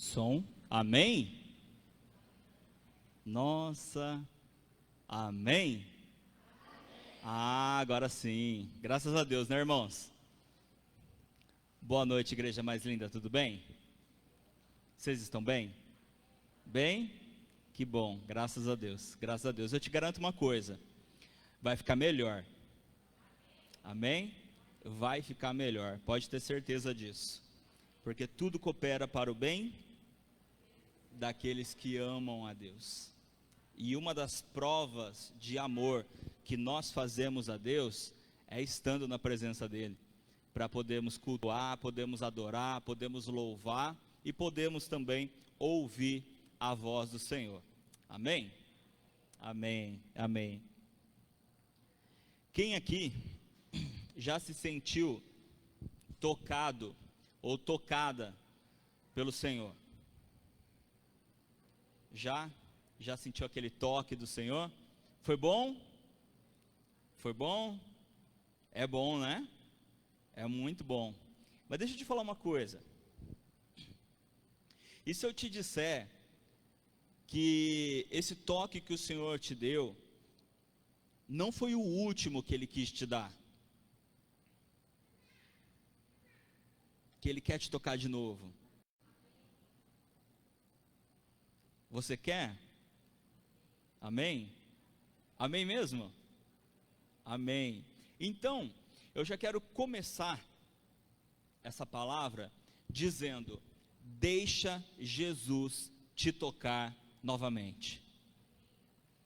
Som, amém? Nossa, amém? Ah, agora sim, graças a Deus, né, irmãos? Boa noite, igreja mais linda, tudo bem? Vocês estão bem? Bem? Que bom, graças a Deus, graças a Deus. Eu te garanto uma coisa, vai ficar melhor, amém? Vai ficar melhor, pode ter certeza disso, porque tudo coopera para o bem daqueles que amam a Deus. E uma das provas de amor que nós fazemos a Deus é estando na presença dEle, para podermos cultuar, podemos adorar, podemos louvar e podemos também ouvir a voz do Senhor. Amém? Amém, amém. Quem aqui já se sentiu tocado ou tocada pelo Senhor? Já sentiu aquele toque do Senhor? Foi bom? Foi bom? É bom, né? É muito bom. Mas deixa eu te falar uma coisa. E se eu te disser que esse toque que o Senhor te deu não foi o último que Ele quis te dar? Que Ele quer te tocar de novo? Você quer? Amém? Amém mesmo? Amém. Então, eu já quero começar essa palavra dizendo: deixa Jesus te tocar novamente.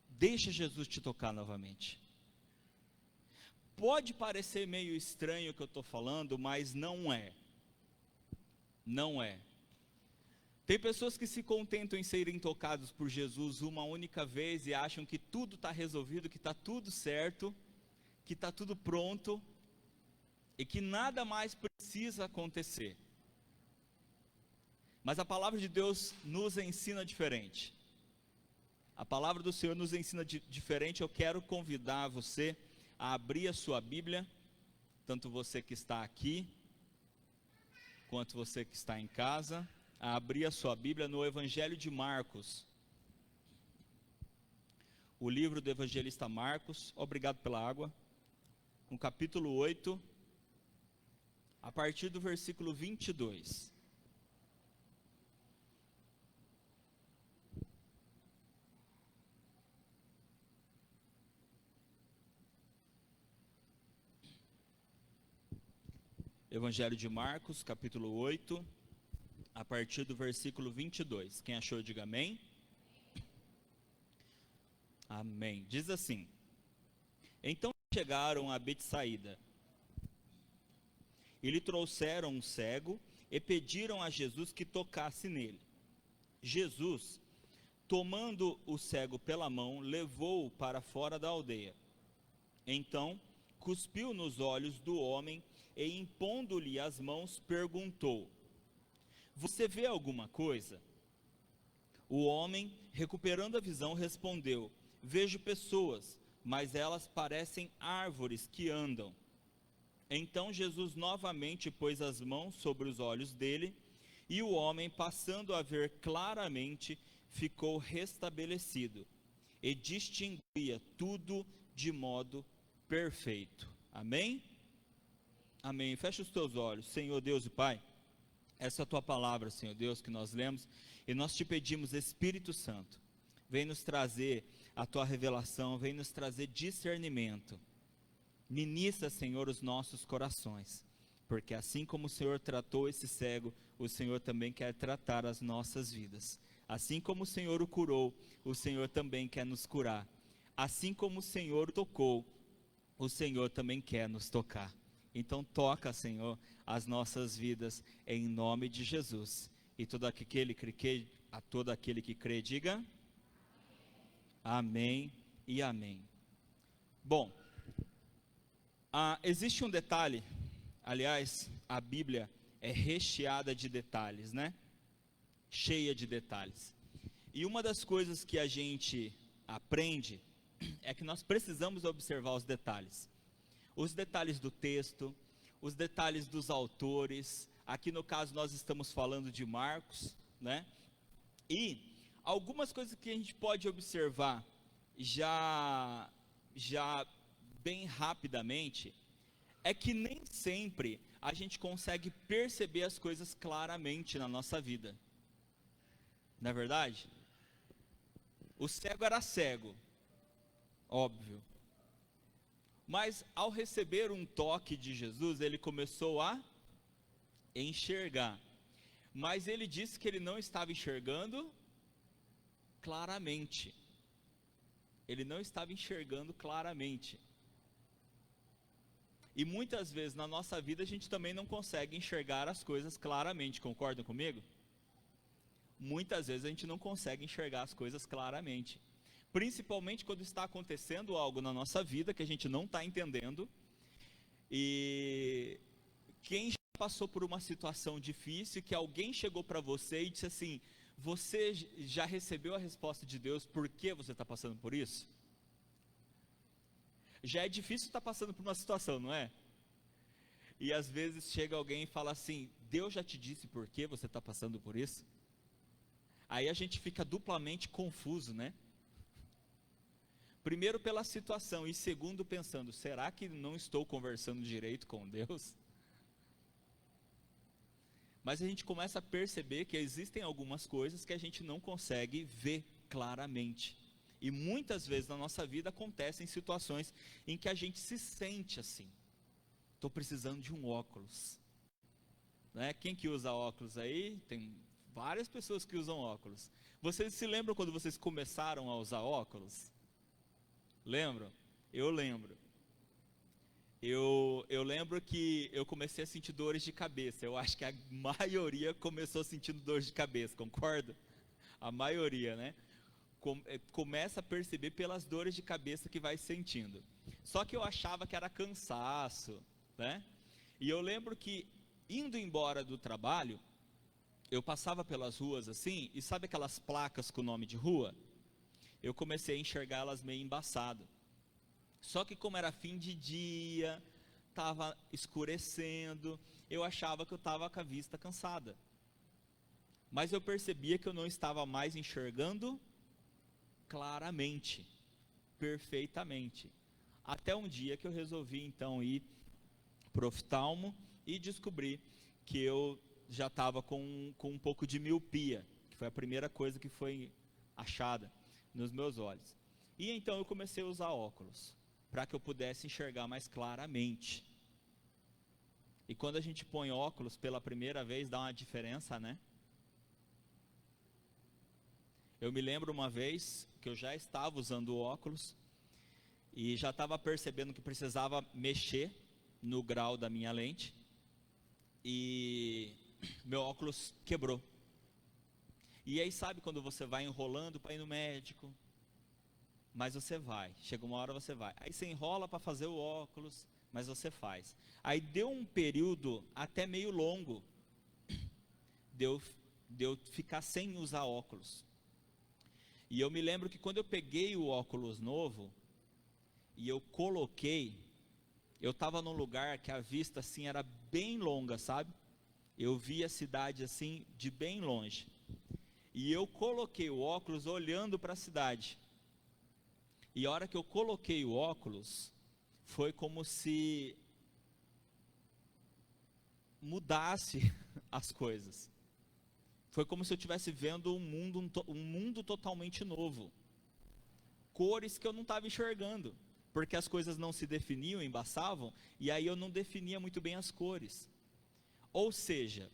Deixa Jesus te tocar novamente. Pode parecer meio estranho o que eu estou falando, mas não é. Não é. Tem pessoas que se contentam em serem tocados por Jesus uma única vez e acham que tudo está resolvido, que está tudo certo, que está tudo pronto e que nada mais precisa acontecer. Mas a palavra de Deus nos ensina diferente. A palavra do Senhor nos ensina diferente. Eu quero convidar você a abrir a sua Bíblia, tanto você que está aqui, quanto você que está em casa, a abrir a sua Bíblia no Evangelho de Marcos, o livro do evangelista Marcos. Obrigado pela água. No capítulo 8, a partir do versículo 22. Evangelho de Marcos, capítulo 8, a partir do versículo 22. Quem achou, diga amém. Amém. Diz assim: então chegaram a Betsaída, e lhe trouxeram um cego, e pediram a Jesus que tocasse nele. Jesus, tomando o cego pela mão, levou-o para fora da aldeia. Então, cuspiu nos olhos do homem, e impondo-lhe as mãos, perguntou: você vê alguma coisa? O homem, recuperando a visão, respondeu: vejo pessoas, mas elas parecem árvores que andam. Então Jesus novamente pôs as mãos sobre os olhos dele, e o homem, passando a ver claramente, ficou restabelecido, e distinguia tudo de modo perfeito. Amém? Amém. Fecha os teus olhos. Senhor Deus e Pai, essa é a tua palavra, Senhor Deus, que nós lemos, e nós te pedimos, Espírito Santo, vem nos trazer a tua revelação, vem nos trazer discernimento. Ministra, Senhor, os nossos corações, porque assim como o Senhor tratou esse cego, o Senhor também quer tratar as nossas vidas. Assim como o Senhor o curou, o Senhor também quer nos curar. Assim como o Senhor o tocou, o Senhor também quer nos tocar. Então toca, Senhor, as nossas vidas em nome de Jesus. E todo aquele que crê, diga amém e amém. Bom, existe um detalhe, aliás, a Bíblia é recheada de detalhes, né? Cheia de detalhes. E uma das coisas que a gente aprende é que nós precisamos observar os detalhes. Os detalhes do texto, os detalhes dos autores. Aqui no caso nós estamos falando de Marcos, né? E algumas coisas que a gente pode observar já bem rapidamente é que nem sempre a gente consegue perceber as coisas claramente na nossa vida. Não é verdade? O cego era cego, óbvio. Mas ao receber um toque de Jesus, ele começou a enxergar. Mas ele disse que ele não estava enxergando claramente. Ele não estava enxergando claramente. E muitas vezes na nossa vida a gente também não consegue enxergar as coisas claramente, concordam comigo? Muitas vezes a gente não consegue enxergar as coisas claramente. Principalmente quando está acontecendo algo na nossa vida que a gente não está entendendo. E quem já passou por uma situação difícil, que alguém chegou para você e disse assim: você já recebeu a resposta de Deus, por que você está passando por isso? Já é difícil estar passando por uma situação, não é? E às vezes chega alguém e fala assim: Deus já te disse por que você está passando por isso? Aí a gente fica duplamente confuso, né? Primeiro pela situação e segundo pensando: será que não estou conversando direito com Deus? Mas a gente começa a perceber que existem algumas coisas que a gente não consegue ver claramente. E muitas vezes na nossa vida acontecem situações em que a gente se sente assim: estou precisando de um óculos, né? Quem que usa óculos aí? Tem várias pessoas que usam óculos. Vocês se lembram quando vocês começaram a usar óculos? Lembram? Eu lembro. Eu lembro que eu comecei a sentir dores de cabeça. Eu acho que a maioria começou sentindo dores de cabeça, concorda? A maioria, né? Começa a perceber pelas dores de cabeça que vai sentindo. Só que eu achava que era cansaço, né? E eu lembro que indo embora do trabalho, eu passava pelas ruas assim, e sabe aquelas placas com o nome de rua? Eu comecei a enxergá-las meio embaçado. Só que como era fim de dia, estava escurecendo, eu achava que eu estava com a vista cansada. Mas eu percebia que eu não estava mais enxergando claramente, perfeitamente. Até um dia que eu resolvi então ir para o oftalmo e descobri que eu já estava com um pouco de miopia, que foi a primeira coisa que foi achada nos meus olhos. E então eu comecei a usar óculos, para que eu pudesse enxergar mais claramente. E quando a gente põe óculos pela primeira vez, dá uma diferença, né? Eu me lembro uma vez que eu já estava usando óculos e já estava percebendo que precisava mexer no grau da minha lente e meu óculos quebrou. E aí sabe quando você vai enrolando para ir no médico, mas você vai, chega uma hora você vai, aí você enrola para fazer o óculos, mas você faz. Aí deu um período até meio longo de eu ficar sem usar óculos. E eu me lembro que quando eu peguei o óculos novo e eu coloquei, eu estava num lugar que a vista assim era bem longa, sabe? Eu via a cidade assim de bem longe. E eu coloquei o óculos olhando para a cidade. E a hora que eu coloquei o óculos, foi como se mudasse as coisas. Foi como se eu estivesse vendo um mundo totalmente novo. Cores que eu não estava enxergando, porque as coisas não se definiam, embaçavam, e aí eu não definia muito bem as cores. Ou seja,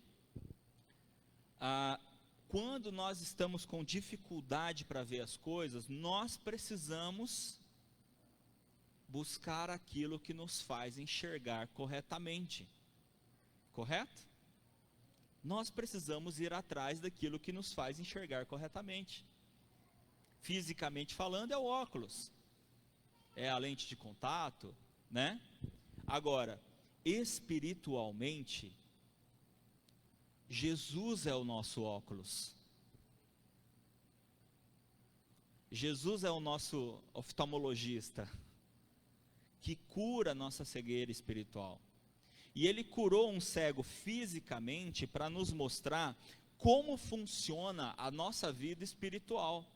quando nós estamos com dificuldade para ver as coisas, nós precisamos buscar aquilo que nos faz enxergar corretamente. Correto? Nós precisamos ir atrás daquilo que nos faz enxergar corretamente. Fisicamente falando, é o óculos, é a lente de contato, né? Agora, espiritualmente, Jesus é o nosso óculos. Jesus é o nosso oftalmologista, que cura a nossa cegueira espiritual. E ele curou um cego fisicamente para nos mostrar como funciona a nossa vida espiritual.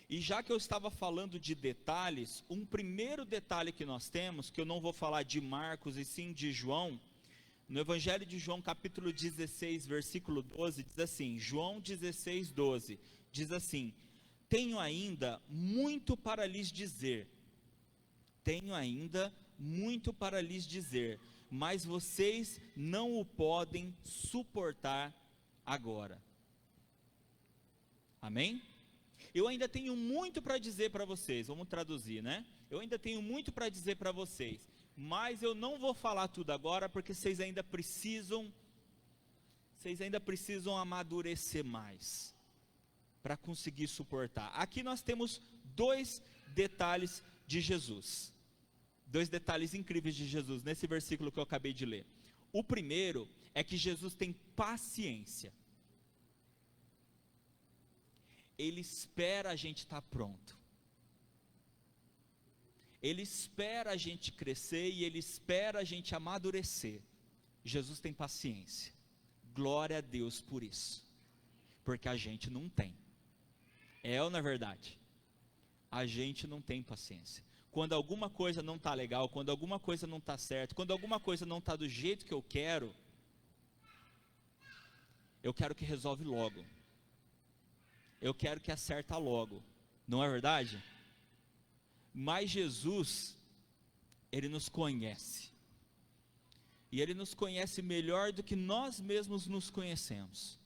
E já que eu estava falando de detalhes, um primeiro detalhe que nós temos, que eu não vou falar de Marcos e sim de João, no Evangelho de João capítulo 16, versículo 12, diz assim, João 16, 12, diz assim, tenho ainda muito para lhes dizer, mas vocês não o podem suportar agora. Amém? Eu ainda tenho muito para dizer para vocês, vamos traduzir, né? Eu ainda tenho muito para dizer para vocês, mas eu não vou falar tudo agora, porque vocês ainda precisam amadurecer mais, para conseguir suportar. Aqui nós temos dois detalhes de Jesus, dois detalhes incríveis de Jesus, nesse versículo que eu acabei de ler. O primeiro é que Jesus tem paciência. Ele espera a gente estar pronto. Ele espera a gente crescer e Ele espera a gente amadurecer. Jesus tem paciência. Glória a Deus por isso. Porque a gente não tem. É ou não é verdade? A gente não tem paciência. Quando alguma coisa não está legal, quando alguma coisa não está certa, quando alguma coisa não está do jeito que eu quero que resolve logo. Eu quero que acerta logo, não é verdade? Mas Jesus, Ele nos conhece, e Ele nos conhece melhor do que nós mesmos nos conhecemos,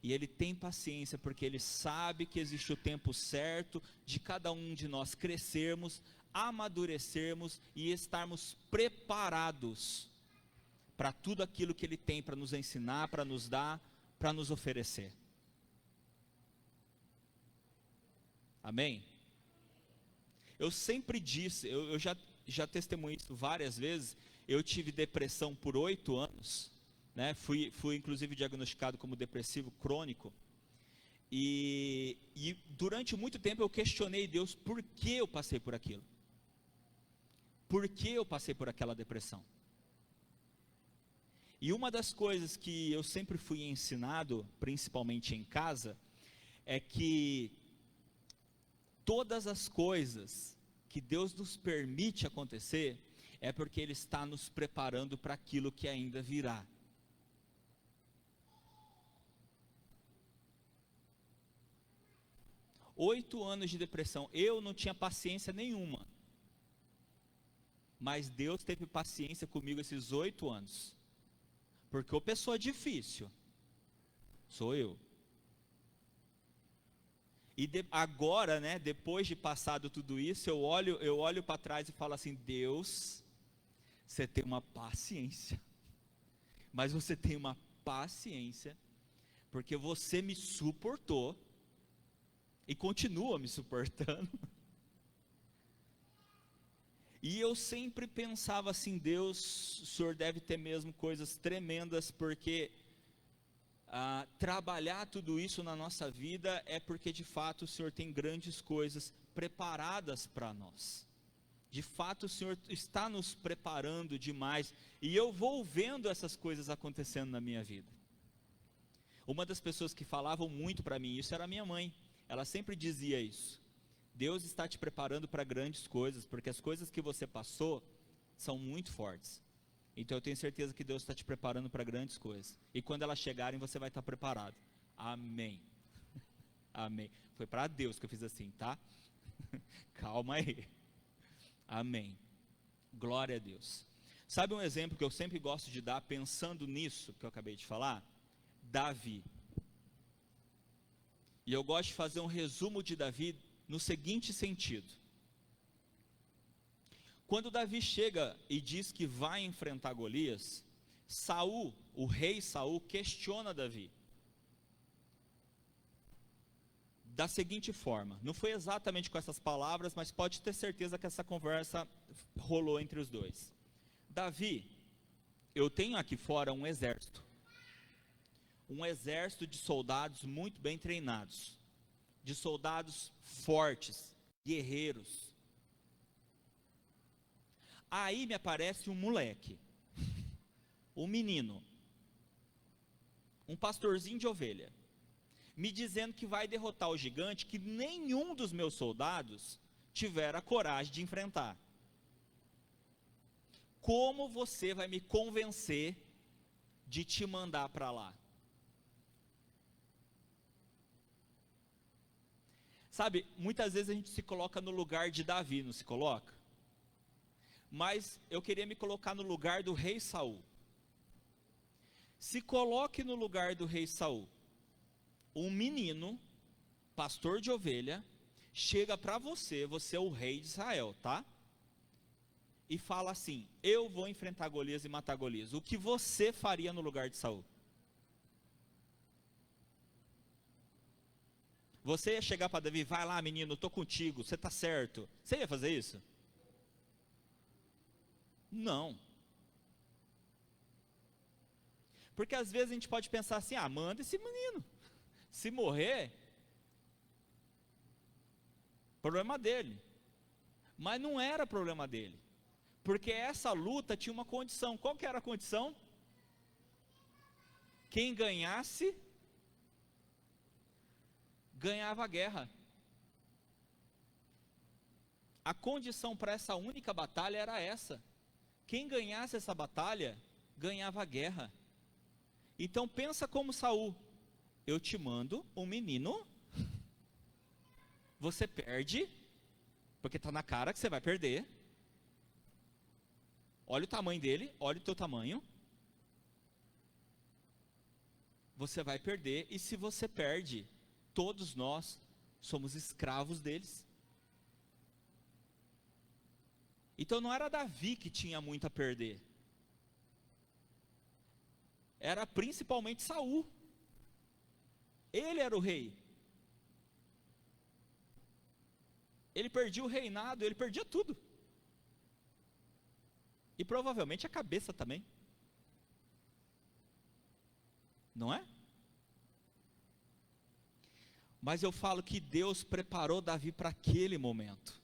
e Ele tem paciência, porque Ele sabe que existe o tempo certo, de cada um de nós crescermos, amadurecermos, e estarmos preparados, para tudo aquilo que Ele tem para nos ensinar, para nos dar, para nos oferecer. Amém? Eu sempre disse, eu já testemunhei isso várias vezes, eu tive depressão por 8 anos, né? Fui inclusive diagnosticado como depressivo crônico, e durante muito tempo eu questionei Deus, por que eu passei por aquilo? Por que eu passei por aquela depressão? E uma das coisas que eu sempre fui ensinado, principalmente em casa, é que todas as coisas que Deus nos permite acontecer, é porque Ele está nos preparando para aquilo que ainda virá. Oito anos de depressão, eu não tinha paciência nenhuma, mas Deus teve paciência comigo esses 8 anos, porque a pessoa difícil, sou eu. E agora, né, depois de passado tudo isso, eu olho para trás e falo assim, Deus, você tem uma paciência, mas você tem uma paciência, porque você me suportou, e continua me suportando, e eu sempre pensava assim, Deus, o Senhor deve ter mesmo coisas tremendas, porque trabalhar tudo isso na nossa vida é porque de fato o Senhor tem grandes coisas preparadas para nós. De fato o Senhor está nos preparando demais, e eu vou vendo essas coisas acontecendo na minha vida. Uma das pessoas que falavam muito para mim isso era a minha mãe. Ela sempre dizia isso: Deus está te preparando para grandes coisas, porque as coisas que você passou são muito fortes. Então eu tenho certeza que Deus está te preparando para grandes coisas, e quando elas chegarem você vai estar preparado. Amém. Amém. Foi para Deus que eu fiz assim, tá? Calma aí. Amém. Glória a Deus. Sabe um exemplo que eu sempre gosto de dar, pensando nisso que eu acabei de falar? Davi. E eu gosto de fazer um resumo de Davi no seguinte sentido: quando Davi chega e diz que vai enfrentar Golias, Saul, o rei Saul, questiona Davi da seguinte forma, não foi exatamente com essas palavras, mas pode ter certeza que essa conversa rolou entre os dois. Davi, eu tenho aqui fora um exército de soldados muito bem treinados, de soldados fortes, guerreiros. Aí me aparece um moleque, um menino, um pastorzinho de ovelha, me dizendo que vai derrotar o gigante que nenhum dos meus soldados tivera a coragem de enfrentar. Como você vai me convencer de te mandar para lá? Sabe, muitas vezes a gente se coloca no lugar de Davi, não se coloca? Mas eu queria me colocar no lugar do rei Saul. Se coloque no lugar do rei Saul. Um menino, pastor de ovelha, chega para você, você é o rei de Israel, tá? E fala assim: eu vou enfrentar Golias e matar Golias. O que você faria no lugar de Saul? Você ia chegar para Davi: vai lá, menino, eu estou contigo, você está certo. Você ia fazer isso? Não. Porque às vezes a gente pode pensar assim: ah, manda esse menino. Se morrer, problema dele. Mas não era problema dele. Porque essa luta tinha uma condição. Qual que era a condição? Quem ganhasse, ganhava a guerra. A condição para essa única batalha era essa. Quem ganhasse essa batalha, ganhava a guerra. Então pensa como Saul: eu te mando um menino, você perde, porque está na cara que você vai perder. Olha o tamanho dele, olha o teu tamanho. Você vai perder, e se você perde, todos nós somos escravos deles. Então não era Davi que tinha muito a perder. Era principalmente Saul. Ele era o rei. Ele perdia o reinado, ele perdia tudo. E provavelmente a cabeça também. Não é? Mas eu falo que Deus preparou Davi para aquele momento.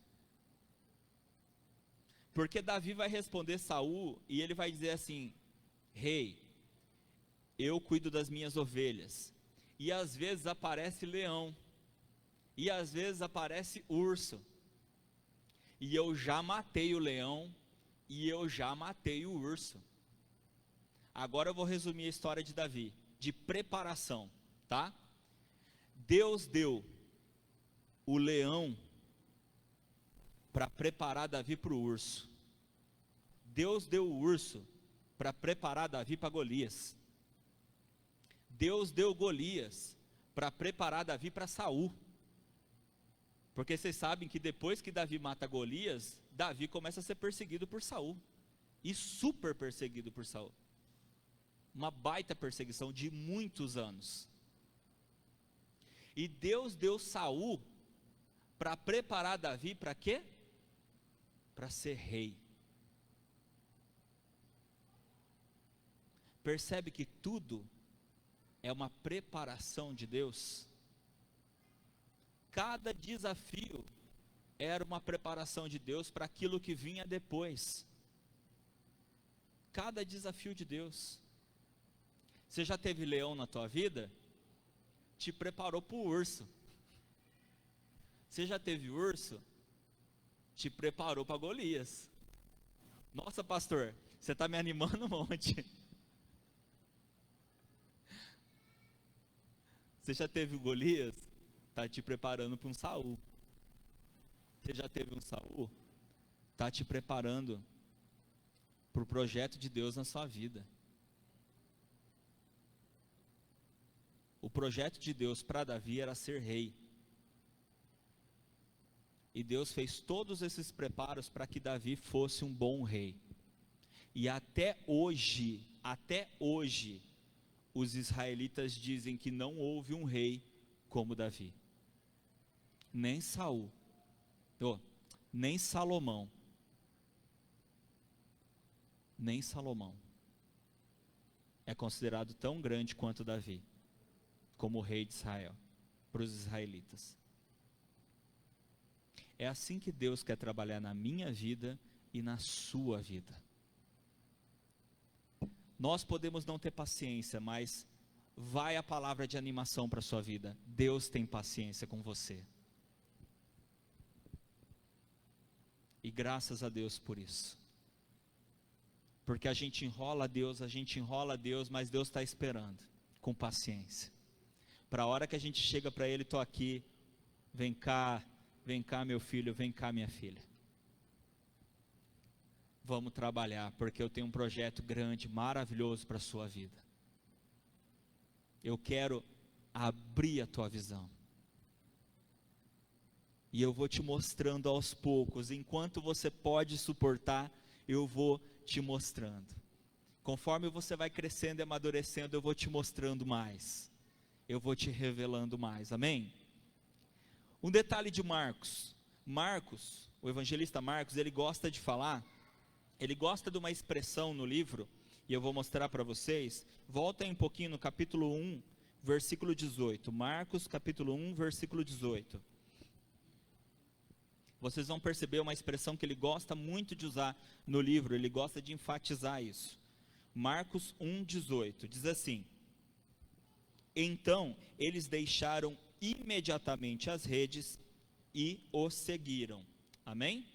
Porque Davi vai responder Saul e ele vai dizer assim: rei, eu cuido das minhas ovelhas. E às vezes aparece leão. E às vezes aparece urso. E eu já matei o leão. E eu já matei o urso. Agora eu vou resumir a história de Davi, de preparação, tá? Deus deu o leão para preparar Davi para o urso. Deus deu o urso para preparar Davi para Golias. Deus deu Golias para preparar Davi para Saul. Porque vocês sabem que depois que Davi mata Golias, Davi começa a ser perseguido por Saul. E super perseguido por Saul. Uma baita perseguição de muitos anos. E Deus deu Saul para preparar Davi para quê? Para ser rei. Percebe que tudo é uma preparação de Deus? Cada desafio era uma preparação de Deus para aquilo que vinha depois. Cada desafio de Deus. Você já teve leão na tua vida? Te preparou para o urso. Você já teve urso? Te preparou para Golias. Nossa, pastor, você está me animando um monte. Você já teve o Golias? Está te preparando para um Saul. Você já teve um Saul? Está te preparando para o projeto de Deus na sua vida. O projeto de Deus para Davi era ser rei. E Deus fez todos esses preparos para que Davi fosse um bom rei. E até hoje, os israelitas dizem que não houve um rei como Davi. Nem Saul, nem Salomão. Nem Salomão é considerado tão grande quanto Davi, como rei de Israel, para os israelitas. É assim que Deus quer trabalhar na minha vida e na sua vida. Nós podemos não ter paciência, mas vai a palavra de animação para a sua vida. Deus tem paciência com você. E graças a Deus por isso. Porque a gente enrola Deus, mas Deus está esperando, com paciência. Para a hora que a gente chega para Ele, estou aqui, vem cá meu filho, vem cá minha filha. Vamos trabalhar, porque eu tenho um projeto grande, maravilhoso para a sua vida. Eu quero abrir a tua visão. E eu vou te mostrando aos poucos, enquanto você pode suportar, eu vou te mostrando. Conforme você vai crescendo e amadurecendo, eu vou te mostrando mais. Eu vou te revelando mais, amém? Um detalhe de Marcos. Marcos, o evangelista Marcos, ele gosta de falar, ele gosta de uma expressão no livro, e eu vou mostrar para vocês. Volta um pouquinho no capítulo 1, versículo 18. Marcos, capítulo 1, versículo 18. Vocês vão perceber uma expressão que ele gosta muito de usar no livro, ele gosta de enfatizar isso. Marcos 1, 18, diz assim: então eles deixaram imediatamente as redes e o seguiram. Amém?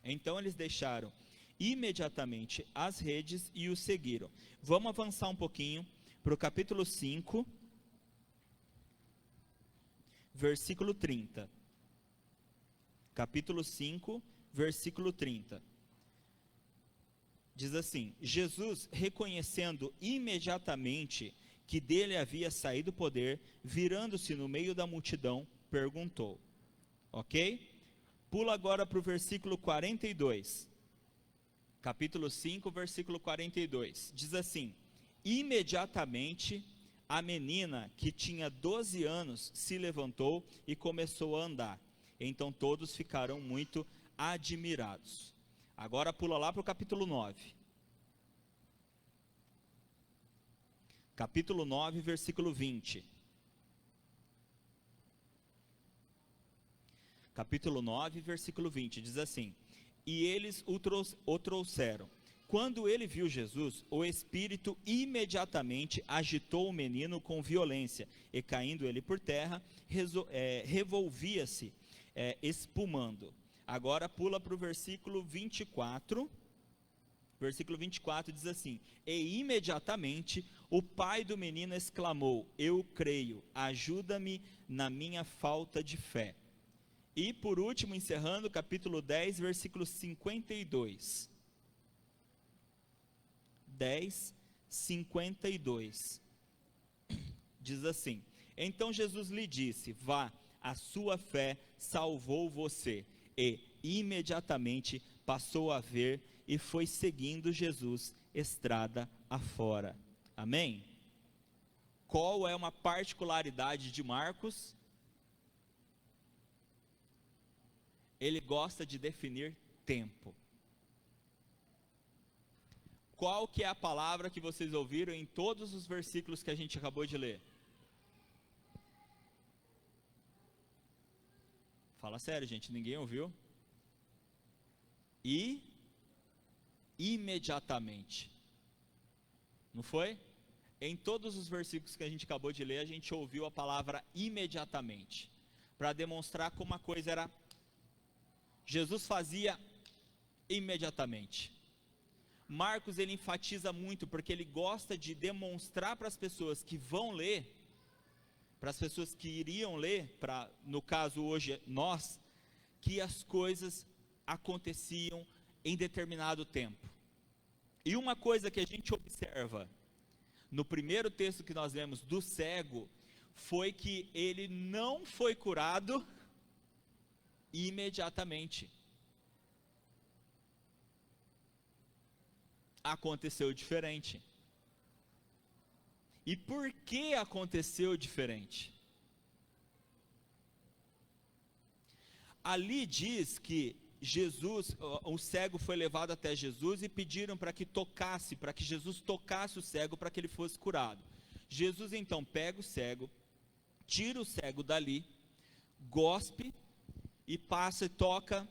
Então eles deixaram imediatamente as redes e o seguiram. Vamos avançar um pouquinho para o capítulo 5, versículo 30. Capítulo 5, versículo 30. Diz assim: Jesus, reconhecendo imediatamente que dele havia saído o poder, virando-se no meio da multidão, perguntou. Ok? Pula agora para o versículo 42. Capítulo 5, versículo 42. Diz assim: imediatamente a menina, que tinha 12 anos, se levantou e começou a andar. Então todos ficaram muito admirados. Agora pula lá para o capítulo 9. Capítulo 9, versículo 20. Capítulo 9, versículo 20, diz assim: e eles o trouxeram. Quando ele viu Jesus, o Espírito imediatamente agitou o menino com violência, e caindo ele por terra, revolvia-se, espumando. Agora pula para o versículo 24. Versículo 24 diz assim: e imediatamente o pai do menino exclamou: eu creio, ajuda-me na minha falta de fé. E por último, encerrando, capítulo 10, versículo 52. 10, 52. Diz assim: então Jesus lhe disse: vá, a sua fé salvou você. E imediatamente passou a ver e foi seguindo Jesus estrada afora. Amém? Qual é uma particularidade de Marcos? Ele gosta de definir tempo. Qual que é a palavra que vocês ouviram em todos os versículos que a gente acabou de ler? Fala sério, gente, ninguém ouviu? E imediatamente. Não foi? Em todos os versículos que a gente acabou de ler, a gente ouviu a palavra imediatamente, para demonstrar como a coisa era. Jesus fazia imediatamente. Marcos, ele enfatiza muito, porque ele gosta de demonstrar para as pessoas que vão ler, para as pessoas que iriam ler, no caso hoje nós, que as coisas aconteciam em determinado tempo. E uma coisa que a gente observa no primeiro texto que nós lemos do cego, foi que ele não foi curado imediatamente. Aconteceu diferente. E por que aconteceu diferente? Ali diz que Jesus, o cego foi levado até Jesus e pediram para que Jesus tocasse o cego para que ele fosse curado. Jesus então pega o cego, tira o cego dali, gospe e passa e toca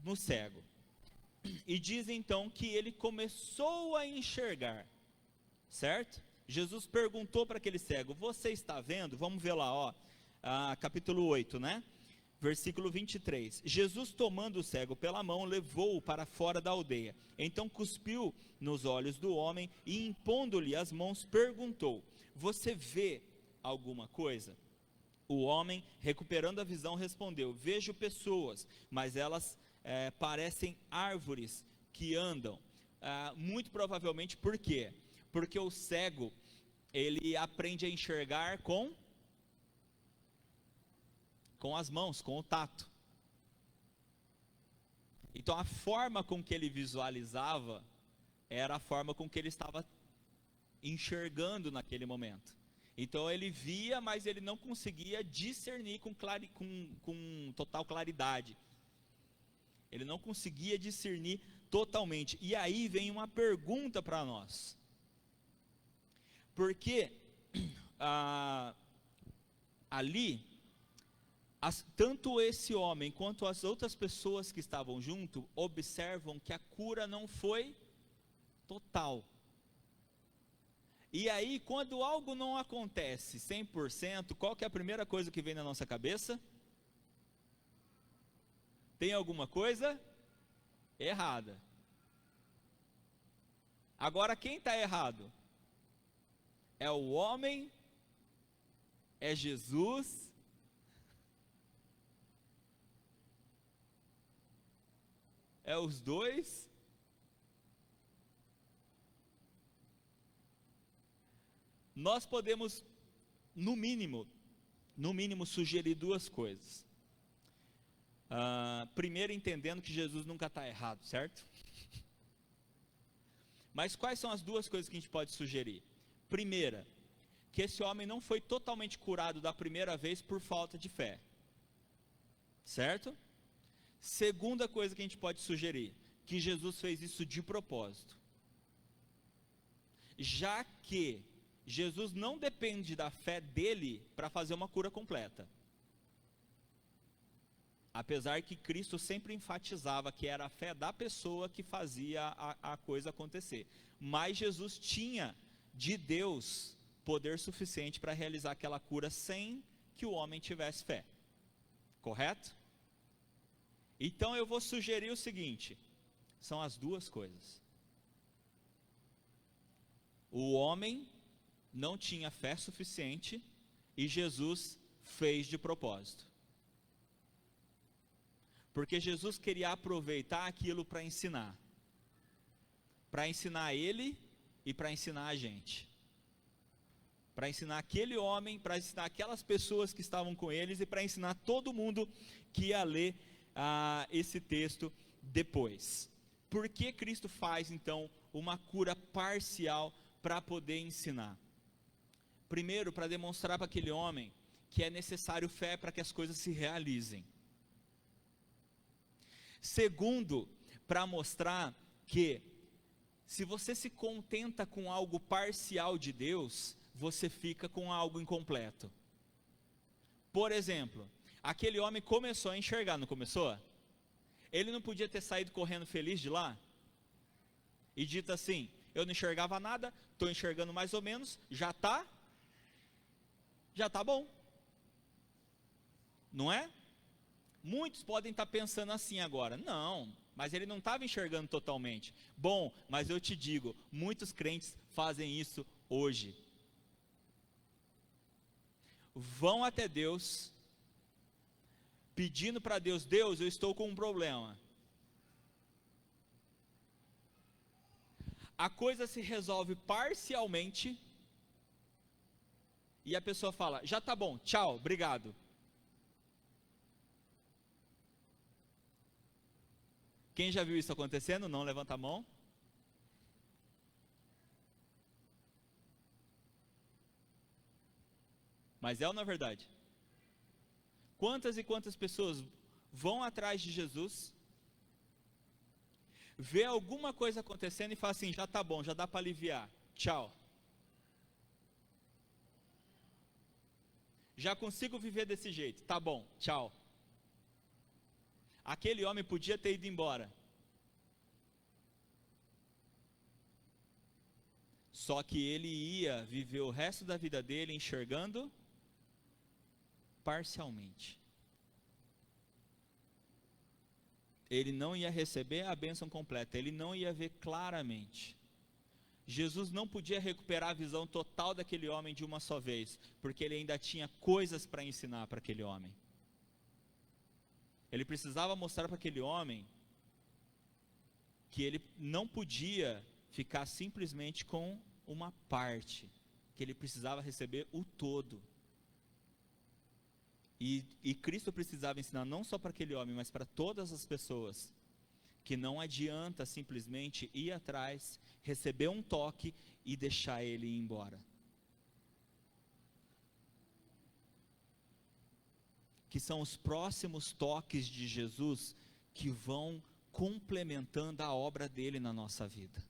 no cego. E diz então que ele começou a enxergar, certo? Jesus perguntou para aquele cego: você está vendo? Vamos ver lá, ó, capítulo 8, né? Versículo 23. Jesus, tomando o cego pela mão, levou-o para fora da aldeia. Então cuspiu nos olhos do homem e, impondo-lhe as mãos, perguntou: você vê alguma coisa? O homem, recuperando a visão, respondeu: vejo pessoas, mas elas parecem árvores que andam. Muito provavelmente, por quê? Porque o cego, ele aprende a enxergar com as mãos, com o tato. Então a forma com que ele visualizava era a forma com que ele estava enxergando naquele momento. Então ele via, mas ele não conseguia discernir com total claridade. Ele não conseguia discernir totalmente. E aí vem uma pergunta para nós. Porque ali, tanto esse homem quanto as outras pessoas que estavam junto observam que a cura não foi total. E aí, quando algo não acontece 100%, qual que é a primeira coisa que vem na nossa cabeça? Tem alguma coisa errada. Agora, quem está errado? É o homem? É Jesus? É os dois? Nós podemos, no mínimo, sugerir duas coisas. Primeiro, entendendo que Jesus nunca está errado, certo? Mas quais são as duas coisas que a gente pode sugerir? Primeira, que esse homem não foi totalmente curado da primeira vez por falta de fé, certo? Segunda coisa que a gente pode sugerir, que Jesus fez isso de propósito. Já que Jesus não depende da fé dele para fazer uma cura completa. Apesar que Cristo sempre enfatizava que era a fé da pessoa que fazia a coisa acontecer. Mas Jesus tinha de Deus poder suficiente para realizar aquela cura sem que o homem tivesse fé. Correto? Então eu vou sugerir o seguinte: são as duas coisas. O homem não tinha fé suficiente e Jesus fez de propósito. Porque Jesus queria aproveitar aquilo para ensinar. Para ensinar ele e para ensinar a gente. Para ensinar aquele homem, para ensinar aquelas pessoas que estavam com eles e para ensinar todo mundo que ia ler esse texto depois. Por que Cristo faz então uma cura parcial para poder ensinar? Primeiro, para demonstrar para aquele homem que é necessário fé para que as coisas se realizem. Segundo, para mostrar que se você se contenta com algo parcial de Deus, você fica com algo incompleto. Por exemplo, aquele homem começou a enxergar, não começou? Ele não podia ter saído correndo feliz de lá? E dito assim: eu não enxergava nada, estou enxergando mais ou menos, já está bom. Não é? Muitos podem estar pensando assim agora: não, mas ele não estava enxergando totalmente. Bom, mas eu te digo, muitos crentes fazem isso hoje. Vão até Deus, pedindo para Deus: Deus, eu estou com um problema. A coisa se resolve parcialmente, e a pessoa fala: já está bom, tchau, obrigado. Quem já viu isso acontecendo? Não levanta a mão. Mas é ou não é verdade? Quantas e quantas pessoas vão atrás de Jesus, vê alguma coisa acontecendo e fala assim: já está bom, já dá para aliviar, tchau. Já consigo viver desse jeito, tá bom, tchau. Aquele homem podia ter ido embora. Só que ele ia viver o resto da vida dele enxergando parcialmente. Ele não ia receber a bênção completa, ele não ia ver claramente. Jesus não podia recuperar a visão total daquele homem de uma só vez, porque ele ainda tinha coisas para ensinar para aquele homem. Ele precisava mostrar para aquele homem que ele não podia ficar simplesmente com uma parte, que ele precisava receber o todo. E Cristo precisava ensinar não só para aquele homem, mas para todas as pessoas, que não adianta simplesmente ir atrás, receber um toque e deixar ele ir embora. Que são os próximos toques de Jesus que vão complementando a obra dele na nossa vida.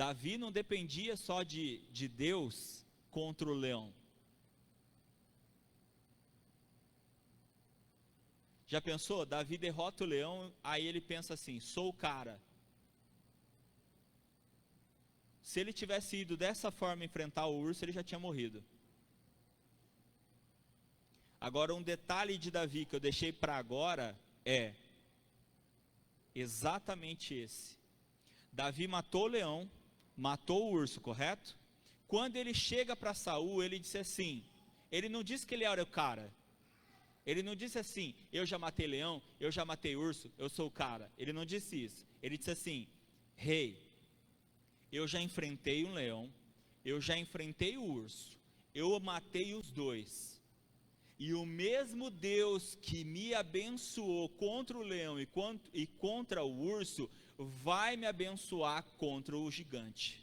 Davi não dependia só de Deus contra o leão. Já pensou? Davi derrota o leão, aí ele pensa assim: sou o cara. Se ele tivesse ido dessa forma enfrentar o urso, ele já tinha morrido. Agora, um detalhe de Davi que eu deixei para agora é exatamente esse. Davi matou o leão, matou o urso, correto? Quando ele chega para Saul, ele disse assim, ele não disse que ele era o cara. Ele não disse assim: eu já matei leão, eu já matei urso, eu sou o cara. Ele não disse isso. Ele disse assim: rei, eu já enfrentei um leão, eu já enfrentei o urso, eu matei os dois. E o mesmo Deus que me abençoou contra o leão e contra o urso, vai me abençoar contra o gigante.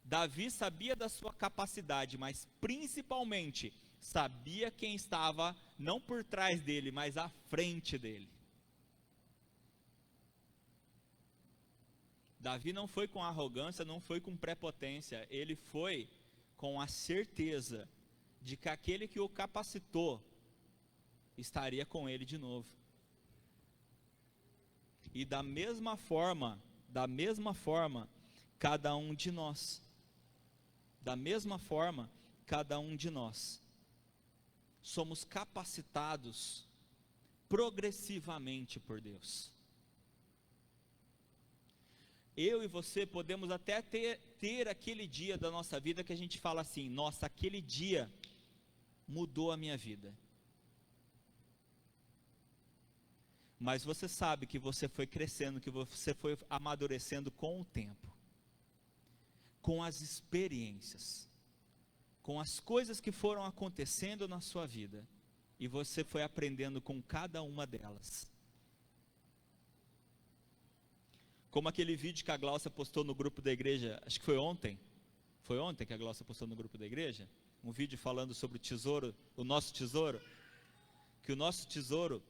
Davi sabia da sua capacidade, mas principalmente sabia quem estava não por trás dele, mas à frente dele. Davi não foi com arrogância, não foi com prepotência, ele foi com a certeza de que aquele que o capacitou estaria com ele de novo. E da mesma forma, cada um de nós, somos capacitados progressivamente por Deus. Eu e você podemos até ter aquele dia da nossa vida que a gente fala assim: nossa, aquele dia mudou a minha vida. Mas você sabe que você foi crescendo, que você foi amadurecendo com o tempo, com as experiências, com as coisas que foram acontecendo na sua vida, e você foi aprendendo com cada uma delas. Como aquele vídeo que a Glaucia postou no grupo da igreja, acho que foi ontem que a Glaucia postou no grupo da igreja, um vídeo falando sobre o tesouro, o nosso tesouro, que o nosso tesouro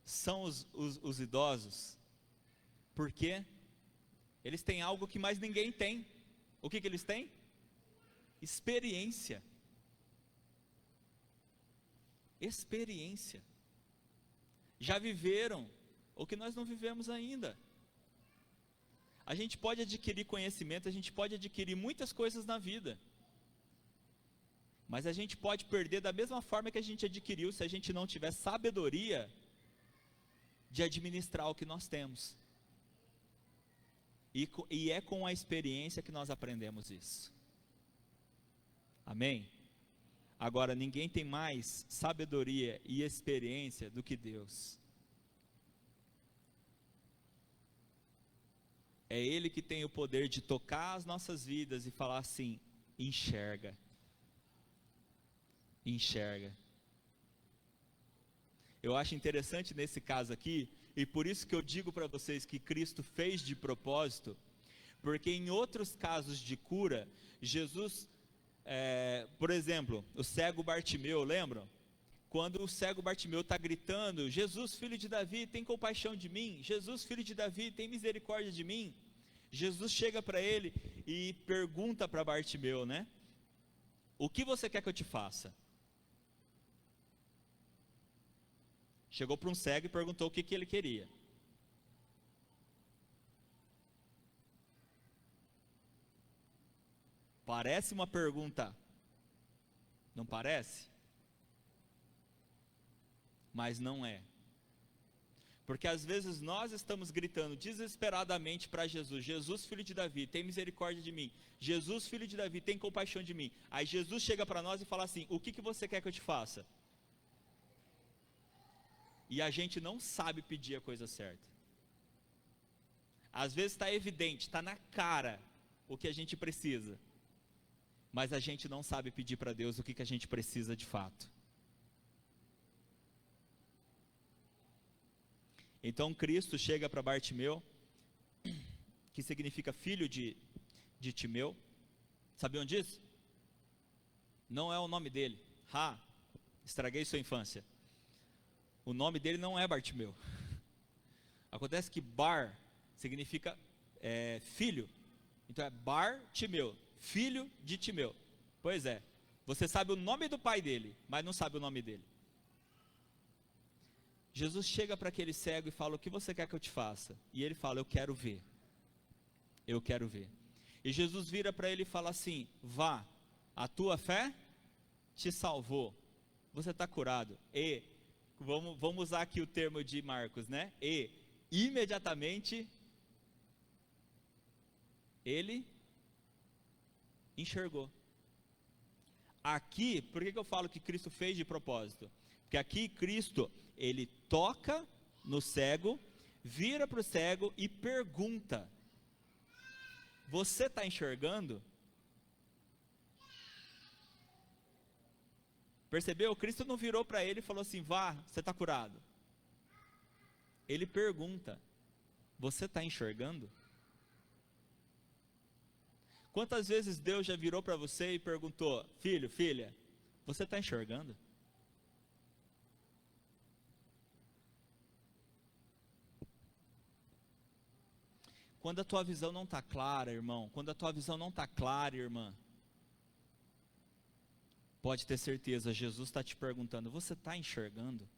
são os idosos, porque eles têm algo que mais ninguém tem. O que eles têm? Experiência. Já viveram o que nós não vivemos ainda. A gente pode adquirir conhecimento, a gente pode adquirir muitas coisas na vida, mas a gente pode perder da mesma forma que a gente adquiriu, se a gente não tiver sabedoria de administrar o que nós temos. E é com a experiência que nós aprendemos isso. Amém? Agora, ninguém tem mais sabedoria e experiência do que Deus. É Ele que tem o poder de tocar as nossas vidas e falar assim: enxerga. Eu acho interessante nesse caso aqui, e por isso que eu digo para vocês que Cristo fez de propósito, porque em outros casos de cura, Jesus, por exemplo, o cego Bartimeu, lembram? Quando o cego Bartimeu está gritando: Jesus, filho de Davi, tem compaixão de mim. Jesus, filho de Davi, tem misericórdia de mim. Jesus chega para ele e pergunta para Bartimeu, né? O que você quer que eu te faça? Chegou para um cego e perguntou o que ele queria. Parece uma pergunta, não parece? Mas não é. Porque às vezes nós estamos gritando desesperadamente para Jesus: Jesus, filho de Davi, tem misericórdia de mim. Jesus, filho de Davi, tem compaixão de mim. Aí Jesus chega para nós e fala assim: o que você quer que eu te faça? E a gente não sabe pedir a coisa certa. Às vezes está evidente, está na cara o que a gente precisa, mas a gente não sabe pedir para Deus o que a gente precisa de fato. Então Cristo chega para Bartimeu, que significa filho de Timeu. Sabiam disso? Não é o nome dele. Estraguei sua infância. O nome dele não é Bartimeu. Acontece que Bar significa filho. Então é Bartimeu, filho de Timeu. Pois é, você sabe o nome do pai dele, mas não sabe o nome dele. Jesus chega para aquele cego e fala: o que você quer que eu te faça? E ele fala: eu quero ver. Eu quero ver. E Jesus vira para ele e fala assim: vá, a tua fé te salvou. Você está curado. E, vamos usar aqui o termo de Marcos, né? E, imediatamente, ele enxergou. Aqui, por que eu falo que Cristo fez de propósito? Porque aqui Cristo, ele toca no cego, vira para o cego e pergunta: você está enxergando? Percebeu? Cristo não virou para ele e falou assim: vá, você está curado. Ele pergunta: você está enxergando? Quantas vezes Deus já virou para você e perguntou: filho, filha, você está enxergando? Quando a tua visão não está clara, irmão, quando a tua visão não está clara, irmã, pode ter certeza, Jesus está te perguntando: você está enxergando?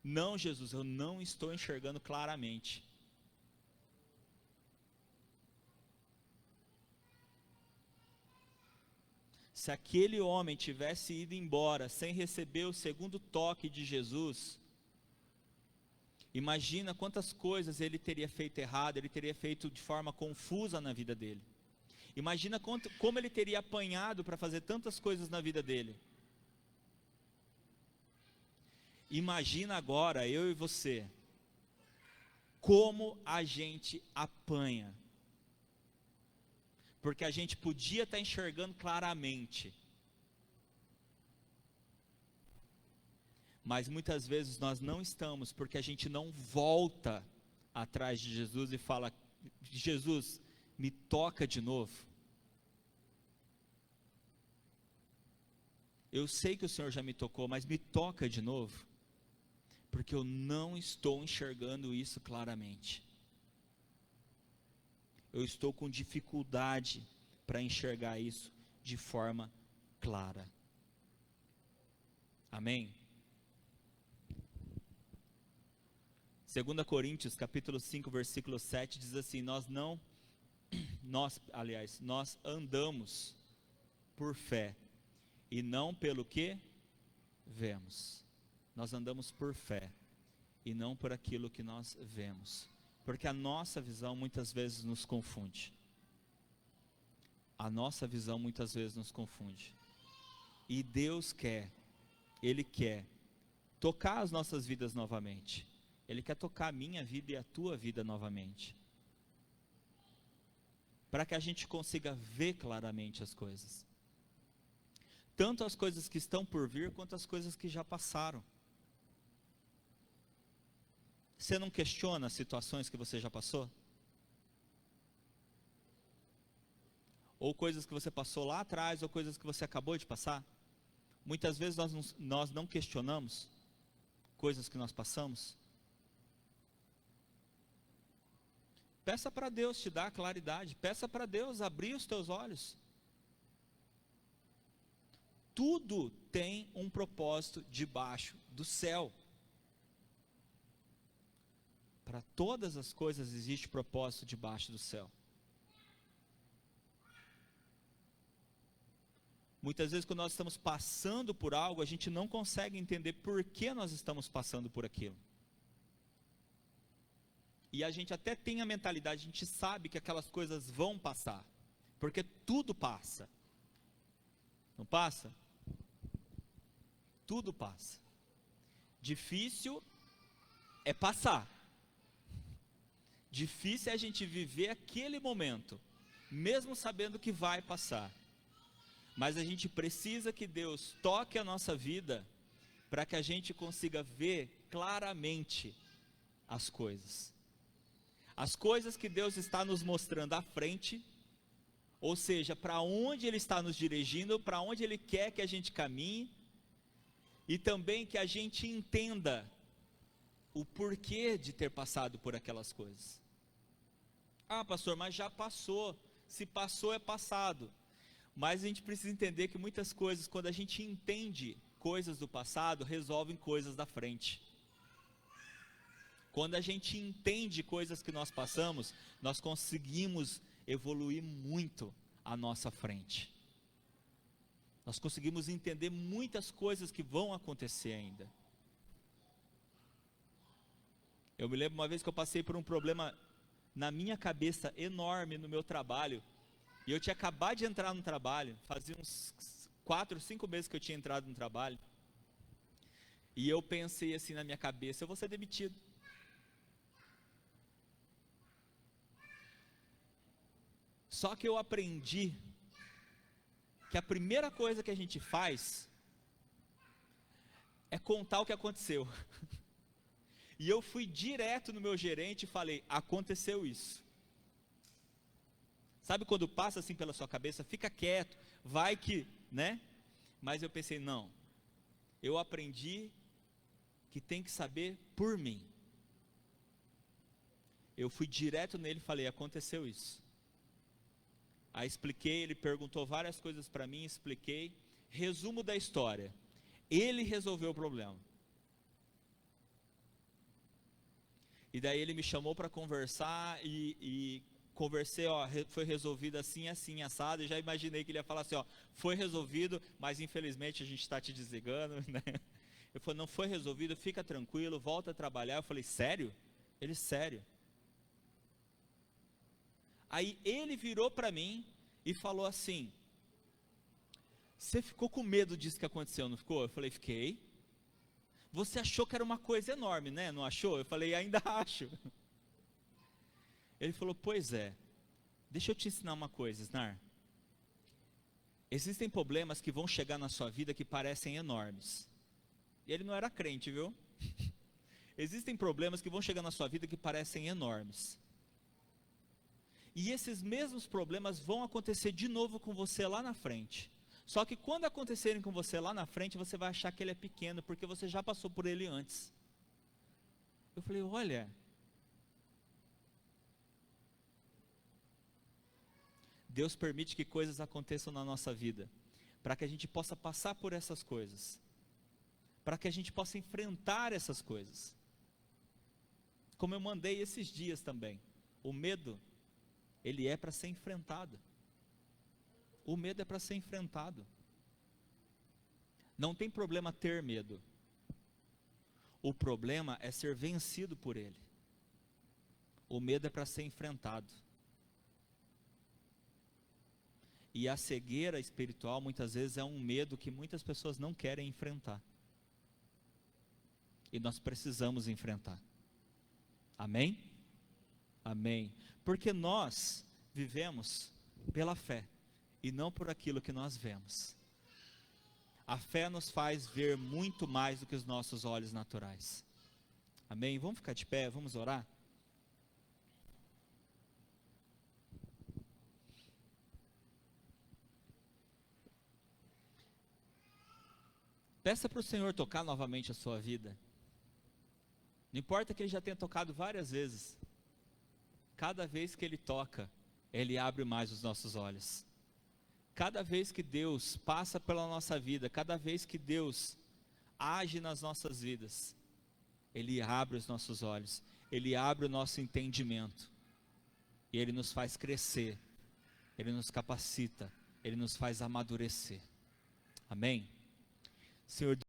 Não, Jesus, eu não estou enxergando claramente. Se aquele homem tivesse ido embora sem receber o segundo toque de Jesus, imagina quantas coisas ele teria feito errado, ele teria feito de forma confusa na vida dele. Imagina como ele teria apanhado para fazer tantas coisas na vida dele. Imagina agora, eu e você, como a gente apanha. Porque a gente podia estar enxergando claramente, mas muitas vezes nós não estamos, porque a gente não volta atrás de Jesus e fala: Jesus, me toca de novo. Eu sei que o Senhor já me tocou, mas me toca de novo, porque eu não estou enxergando isso claramente. Eu estou com dificuldade para enxergar isso de forma clara. Amém? 2 Coríntios capítulo 5, versículo 7 diz assim: nós andamos por fé e não pelo que vemos. Nós andamos por fé e não por aquilo que nós vemos. Porque a nossa visão muitas vezes nos confunde. A nossa visão muitas vezes nos confunde. E Deus Ele quer tocar as nossas vidas novamente. Ele quer tocar a minha vida e a tua vida novamente. Para que a gente consiga ver claramente as coisas. Tanto as coisas que estão por vir, quanto as coisas que já passaram. Você não questiona as situações que você já passou? Ou coisas que você passou lá atrás, ou coisas que você acabou de passar? Muitas vezes nós não questionamos coisas que nós passamos. Peça para Deus te dar claridade, peça para Deus abrir os teus olhos. Tudo tem um propósito debaixo do céu. Para todas as coisas existe propósito debaixo do céu. Muitas vezes, quando nós estamos passando por algo, a gente não consegue entender por que nós estamos passando por aquilo. E a gente até tem a mentalidade, a gente sabe que aquelas coisas vão passar, porque tudo passa. Não passa? Tudo passa. Difícil é passar. Difícil é a gente viver aquele momento, mesmo sabendo que vai passar. Mas a gente precisa que Deus toque a nossa vida, para que a gente consiga ver claramente as coisas. As coisas que Deus está nos mostrando à frente, ou seja, para onde Ele está nos dirigindo, para onde Ele quer que a gente caminhe, e também que a gente entenda o porquê de ter passado por aquelas coisas. Ah, pastor, mas já passou. Se passou, é passado. Mas a gente precisa entender que muitas coisas, quando a gente entende coisas do passado, resolvem coisas da frente. Quando a gente entende coisas que nós passamos, nós conseguimos evoluir muito à nossa frente. Nós conseguimos entender muitas coisas que vão acontecer ainda. Eu me lembro uma vez que eu passei por um problema na minha cabeça enorme no meu trabalho. E eu tinha acabado de entrar no trabalho, fazia uns 4, 5 meses que eu tinha entrado no trabalho. E eu pensei assim na minha cabeça, eu vou ser demitido. Só que eu aprendi que a primeira coisa que a gente faz é contar o que aconteceu. E eu fui direto no meu gerente e falei, aconteceu isso. Sabe quando passa assim pela sua cabeça, fica quieto, vai que, né? Mas eu pensei, não, eu aprendi que tem que saber por mim. Eu fui direto nele e falei, aconteceu isso. Aí expliquei, ele perguntou várias coisas para mim, expliquei. Resumo da história, ele resolveu o problema. E daí ele me chamou para conversar e conversei, ó, foi resolvido assim, assim, assado. E já imaginei que ele ia falar assim, ó, foi resolvido, mas infelizmente a gente está te desligando, né? Ele falou, não foi resolvido, fica tranquilo, volta a trabalhar. Eu falei, sério? Ele, sério. Aí ele virou para mim e falou assim, você ficou com medo disso que aconteceu, não ficou? Eu falei, fiquei. Você achou que era uma coisa enorme, né? Não achou? Eu falei, ainda acho. Ele falou, pois é. Deixa eu te ensinar uma coisa, Snar. Existem problemas que vão chegar na sua vida que parecem enormes. E ele não era crente, viu? Existem problemas que vão chegar na sua vida que parecem enormes. E esses mesmos problemas vão acontecer de novo com você lá na frente. Só que quando acontecerem com você lá na frente, você vai achar que ele é pequeno, porque você já passou por ele antes. Eu falei, olha, Deus permite que coisas aconteçam na nossa vida, para que a gente possa passar por essas coisas, para que a gente possa enfrentar essas coisas. Como eu mandei esses dias também, o medo, ele é para ser enfrentado. O medo é para ser enfrentado. Não tem problema ter medo. O problema é ser vencido por ele. O medo é para ser enfrentado. E a cegueira espiritual muitas vezes é um medo que muitas pessoas não querem enfrentar. E nós precisamos enfrentar. Amém? Amém. Porque nós vivemos pela fé e não por aquilo que nós vemos. A fé nos faz ver muito mais do que os nossos olhos naturais. Amém? Vamos ficar de pé, vamos orar? Peça para o Senhor tocar novamente a sua vida. Não importa que Ele já tenha tocado várias vezes. Cada vez que Ele toca, Ele abre mais os nossos olhos. cada vez que Deus passa pela nossa vida, cada vez que Deus age nas nossas vidas, Ele abre os nossos olhos, Ele abre o nosso entendimento, e Ele nos faz crescer, Ele nos capacita, Ele nos faz amadurecer. Amém? Senhor